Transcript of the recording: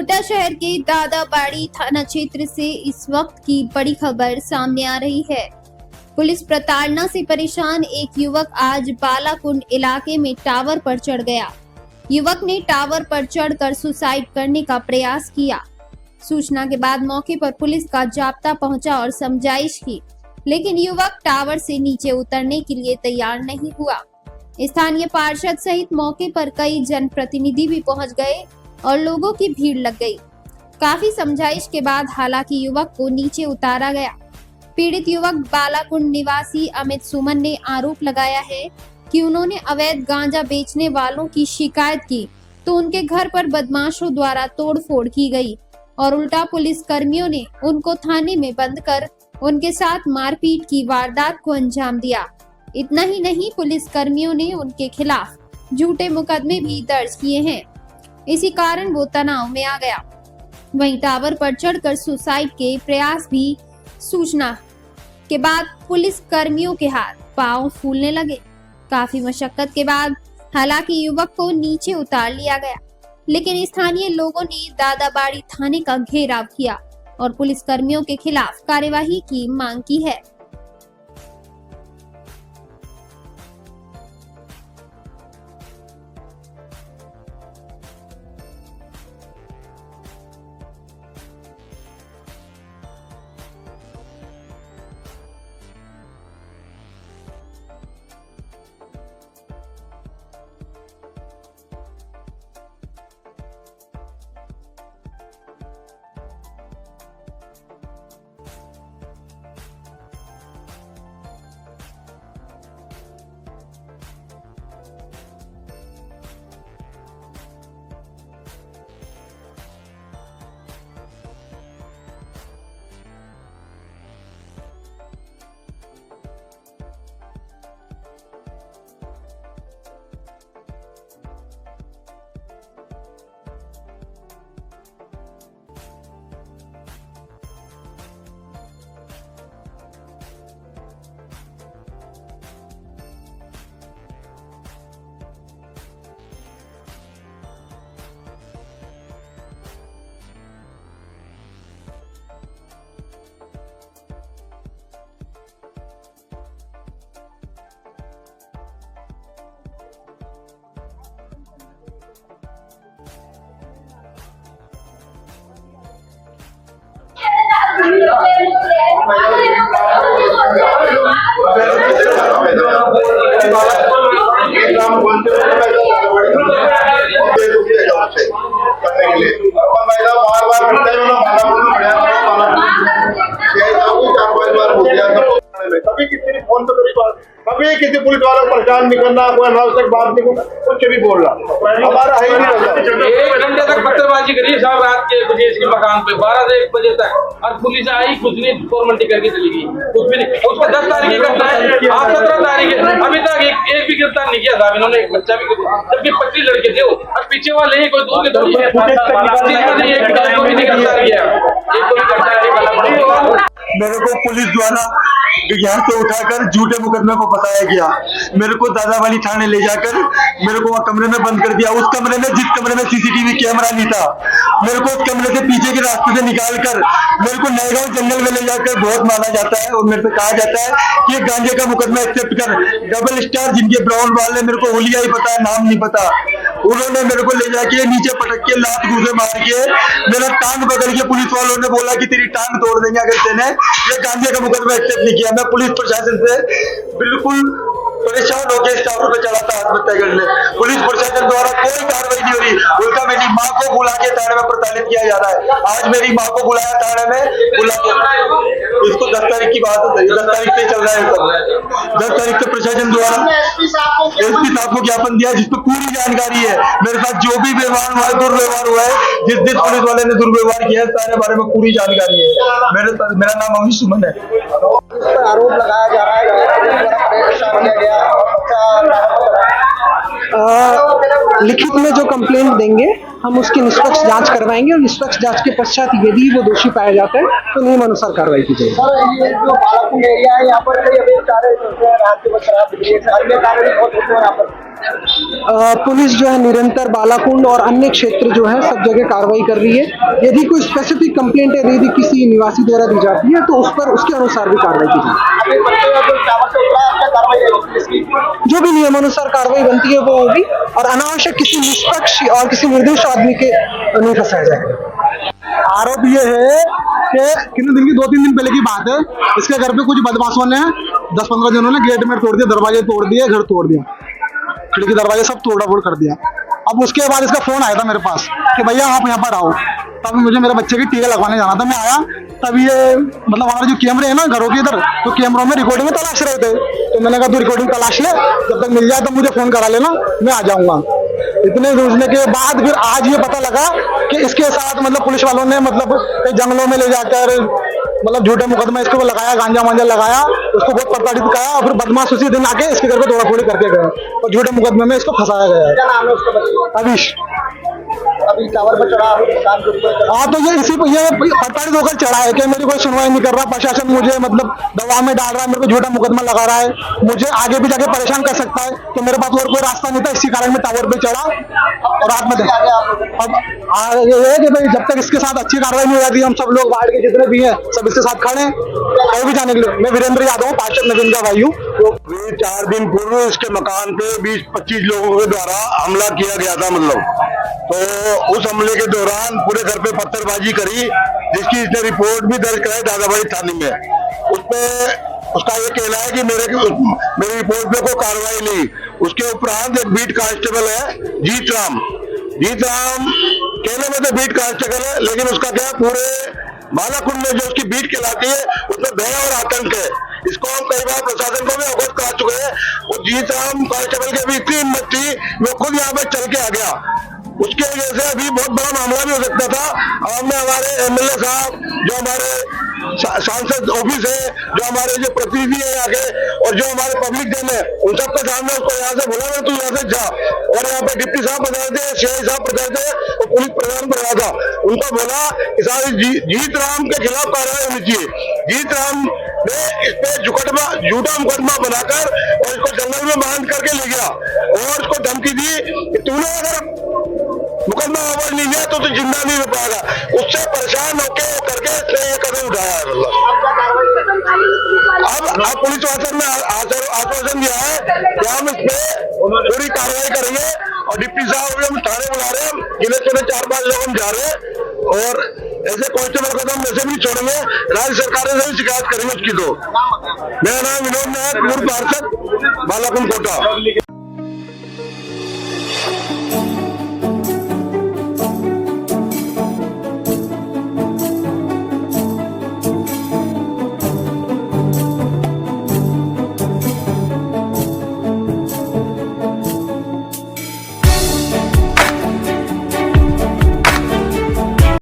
कोटा शहर के दादाबाड़ी थाना क्षेत्र से इस वक्त की बड़ी खबर सामने आ रही है। पुलिस प्रताड़ना से परेशान एक युवक आज बालाकुंड इलाके में टावर पर चढ़ गया। युवक ने टावर पर चढ़कर सुसाइड करने का प्रयास किया। सूचना के बाद मौके पर पुलिस का जाप्ता पहुंचा और समझाइश की, लेकिन युवक टावर से नीचे उतरने के लिए तैयार नहीं हुआ। स्थानीय पार्षद सहित मौके पर कई जनप्रतिनिधि भी पहुंच गए और लोगों की भीड़ लग गई। काफी समझाइश के बाद हालांकि युवक को नीचे उतारा गया। पीड़ित युवक बालाकुंड निवासी अमित सुमन ने आरोप लगाया है कि उन्होंने अवैध गांजा बेचने वालों की शिकायत की तो उनके घर पर बदमाशों द्वारा तोड़फोड़ की गई और उल्टा पुलिस कर्मियों ने उनको थाने में बंद कर उनके साथ मारपीट की वारदात को अंजाम दिया। इतना ही नहीं, पुलिस कर्मियों ने उनके खिलाफ झूठे मुकदमे भी दर्ज किए हैं। इसी कारण वो तनाव में आ गया। वहीं टावर पर चढ़कर सुसाइड के प्रयास भी सूचना के बाद पुलिस कर्मियों के हाथ पांव फूलने लगे। काफी मशक्कत के बाद हालांकि युवक को नीचे उतार लिया गया, लेकिन स्थानीय लोगों ने दादाबाड़ी थाने का घेराव किया और पुलिस कर्मियों के खिलाफ कार्यवाही की मांग की है। कभी किसी ने फोन पे कभी किसी पुलिस वालों को परेशान नहीं करना, कोई अनावश्यक बात नहीं करना, कुछ भी बोलना हमारा है ही नहीं। 1 घंटे तक पत्थरबाजी करी साहब, रात के बजे इसके मकान पे 12 से 1 बजे तक, और पुलिस आई कुछ नहीं, फॉर्मेलिटी करके चली गई, कुछ भी नहीं। उसको 10 तारीख की घटना है, आज 17 तारीख है, अभी तक एक भी गिरफ्तार नहीं किया साहब इन्होंने। एक बच्चा भी, जबकि 25 लड़के थे और पीछे वाले ही कोई दूर के थोड़ी गिरफ्तार किया। मेरे को पुलिस द्वारा यहाँ से उठाकर झूठे मुकदमे को फंसाया गया। मेरे को दादाबाड़ी थाने ले जाकर मेरे को वहाँ कमरे में बंद कर दिया। उस कमरे में, जिस कमरे में सीसीटीवी कैमरा नहीं था, मेरे को उस कमरे से पीछे के रास्ते से निकालकर मेरे को नएगांव जंगल में ले जाकर बहुत माना जाता है और मेरे से कहा जाता है कि गांजे का मुकदमा एक्सेप्ट कर। डबल स्टार जिनके ब्राउन वाले, मेरे को होलिया ही पता है, नाम नहीं पता, उन्होंने मेरे को ले जाके नीचे पटक के लात घूसे मार के मेरा टांग पकड़ के पुलिस वालों ने बोला कि तेरी टांग तोड़ देंगे अगर तेने ये गांजे का मुकदमा एक्सेप्ट नहीं किया। मैं पुलिस प्रशासन से बिल्कुल परेशान होकर इस टावर पे चढ़ा था आत्महत्या करने। पुलिस प्रशासन द्वारा कोई कार्रवाई नहीं हो रही, उल्टा मेरी माँ को बुला के थाने में प्रताड़ित किया जा रहा है। आज मेरी माँ को बुलाया थाने में, बुला के इसको 10 तारीख की बात है, 10 तारीख से चल रहा है सब। 10 तारीख से प्रशासन द्वारा एसपी साहब को ज्ञापन दिया जिसपे पूरी जानकारी है। मेरे साथ जो भी व्यवहार हुआ है, दुर्व्यवहार हुआ है, जिस जिस पुलिस वाले ने दुर्व्यवहार किया है, सारे बारे में पूरी जानकारी है। मेरा नाम अमित सुमन है। आरोप लगाया जा रहा है लिखित में जो कंप्लेंट देंगे हम उसकी निष्पक्ष जांच करवाएंगे और निष्पक्ष जांच के पश्चात यदि वो दोषी पाया जाता है तो नियमानुसार कार्रवाई की जाएगी। सर ये जो बालाकुंड एरिया है यहाँ पर कई अवैध कार्य चलते हैं, रात के वक्त शराब बिक्री है, अन्य कार्य भी बहुत होते हैं यहाँ पर। पुलिस जो है निरंतर बालाकुंड और अन्य क्षेत्र जो है सब जगह कार्रवाई कर रही है। यदि कोई स्पेसिफिक कंप्लेंट है यदि किसी निवासी द्वारा दी जाती है तो उस पर उसके अनुसार भी कार्रवाई की जाएगी। अभी बच्चे जो टावर से उतरा है, क्या कार्रवाई रहेगी पुलिस की? जो भी नियमानुसार कार्रवाई बनती है वो होगी और अनावश्यक किसी निष्पक्ष और किसी निर्दोष आदमी के नहीं फंसाया जाएगा। आरोप ये है कि कितने दिन की 2-3 दिन पहले की बात है, इसके घर पे कुछ बदमाशों ने 10-15 जनों ने गेट में तोड़ दिया, दरवाजे तोड़ दिए, घर तोड़ दिया, खिड़की दरवाजे सब तोड़ा-फोड़ कर दिया। अब उसके बाद इसका फोन आया था मेरे पास कि भैया आप यहाँ पर आओ। तब मुझे मेरे बच्चे की टीका लगवाने जाना था, मैं आया तब ये मतलब हमारे जो कैमरे हैं ना घरों के इधर, तो कैमरों में रिकॉर्डिंग तलाश रहे थे। तो मैंने कहा तू रिकॉर्डिंग तलाश ले, जब तक मिल जाए तो मुझे फोन करा लेना, मैं आ जाऊंगा। इतने सोचने के बाद फिर आज ये पता लगा कि इसके साथ मतलब पुलिस वालों ने मतलब कई जंगलों में ले जाकर मतलब झूठे मुकदमा इसको लगाया, गांजा मांजा लगाया, उसको बहुत प्रताड़ित किया और फिर बदमाश उसी दिन आके इसके घर को तोड़ाफोड़ी करके गए और झूठे मुकदमे में इसको फंसाया गया है। क्या नाम है उसका बच्चे? अभिष। अभी टावर पर चढ़ा काम के ऊपर। हाँ तो ये इसी पर ये प्रताड़ित होकर चढ़ा है कि मेरी कोई सुनवाई नहीं कर रहा, प्रशासन मुझे मतलब दबाव में डाल रहा है, मेरे को झूठा मुकदमा लगा रहा है, मुझे आगे भी जाके परेशान कर सकता है। तो मेरे पास और कोई रास्ता नहीं था, इसी कारण मैं टावर पे चढ़ा और रात में अब ये है कि भाई जब तक इसके साथ अच्छी कार्रवाई नहीं हो जाती, हम सब लोग वार्ड के जितने भी हैं सब इसके साथ खड़े हैं कहीं भी जाने के लिए। मैं वीरेंद्र यादव, पार्षद नवीन का भाई हूँ। तो 4 दिन पूर्व इसके मकान पे 20-25 लोगों के द्वारा हमला किया गया था, मतलब तो उस हमले के दौरान पूरे घर पे पत्थरबाजी करी, जिसकी इसने रिपोर्ट भी दर्ज कराई दादाबाड़ी थाने में। उसपे उसका ये कहना है कि मेरी रिपोर्ट पे कोई कार्रवाई नहीं। उसके उपरांत एक बीट कांस्टेबल है जीत राम कहने में तो बीट कांस्टेबल है, लेकिन उसका क्या पूरे बालाकुंड में जो उसकी बीट कहलाती है उसमें भय और आतंक है। इसको हम कई बार प्रशासन को भी अवगत करा चुके हैं। और जीत राम कांस्टेबल की भी इतनी हिम्मत थी, वो खुद यहाँ पे चल के आ गया। उसके वजह से अभी बहुत बड़ा मामला भी हो सकता था। हमने हमारे एमएलए साहब, जो हमारे सांसद ऑफिस है, जो हमारे जो प्रतिनिधि है यहाँ के और जो हमारे पब्लिक जन है, उन सबके सामने उसको यहाँ से बोला तू यहाँ से जा। और यहाँ पे डिप्टी साहब पधारे थे, सीआई साहब पधारे थे और पुलिस प्रधान पधारा था। उनको बोला कि साहब जीत राम के खिलाफ कार्रवाई होनी चाहिए। जीत राम ने इस पे झूठा मुकदमा बनाकर और इसको जंगल में बांध करके ले गया और उसको धमकी दी कि तूने अगर मुकदमा वापस नहीं लिया तो जिंदा नहीं रह पाएगा। उससे परेशान होकर करके इसने ये कदम उठाया है। अब पुलिस प्रशासन ने आश्वासन दिया है कि हम इस पे पूरी कार्रवाई करेंगे और डिप्टी साहब भी हम थाने बुला रहे हैं, जिले से 4-5 लोग हम जा रहे हैं और ऐसे कांस्टेबल को हम वैसे भी छोड़ेंगे, राज्य सरकार से भी शिकायत करेंगे उसकी। तो मेरा नाम विनोद नायक, पूर्व पार्षद बालाकुंड कोटा।